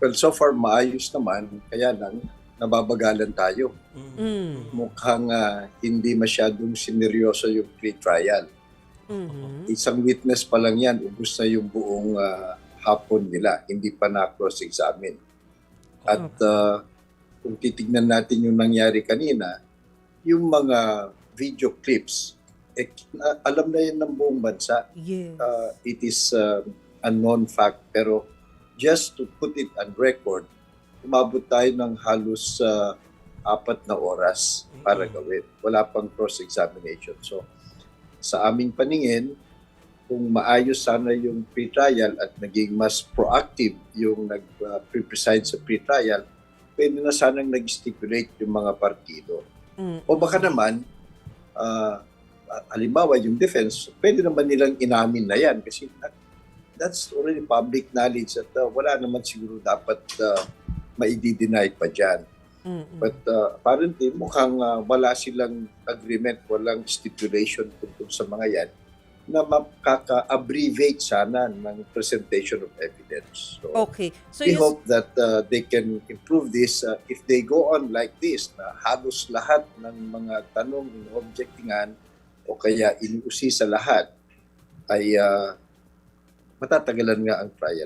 Well, so far maayos naman, kaya lang nababagalan tayo. Mukhang hindi masyadong sineryoso yung pre-trial. Isang witness pa lang yan, ubus na yung buong hapon nila, hindi pa na-cross-examine. At kung titignan natin yung nangyari kanina, yung mga video clips, alam na yan ng buong bansa. Yes. It is a known fact, pero just to put it on record, umabot tayo ng halos 4 na oras para gawin. Wala pang cross-examination. So, sa aming paningin, kung maayos sana yung pre-trial at naging mas proactive yung nag-preside sa pre-trial, pwede na sanang nag-stipulate yung mga partido. O baka naman, halimbawa yung defense, pwede naman nilang inamin na yan kasi that's already public knowledge at wala naman siguro dapat maidi-deny pa dyan. But apparently mukhang wala silang agreement, walang stipulation tungkol sa mga yan na makaka-abbreviate sana ng presentation of evidence. So, Okay. So we hope that they can improve this. If they go on like this, na halos lahat ng mga tanong in-objectingan o kaya inuusi sa lahat, ay matatagalan nga ang trial.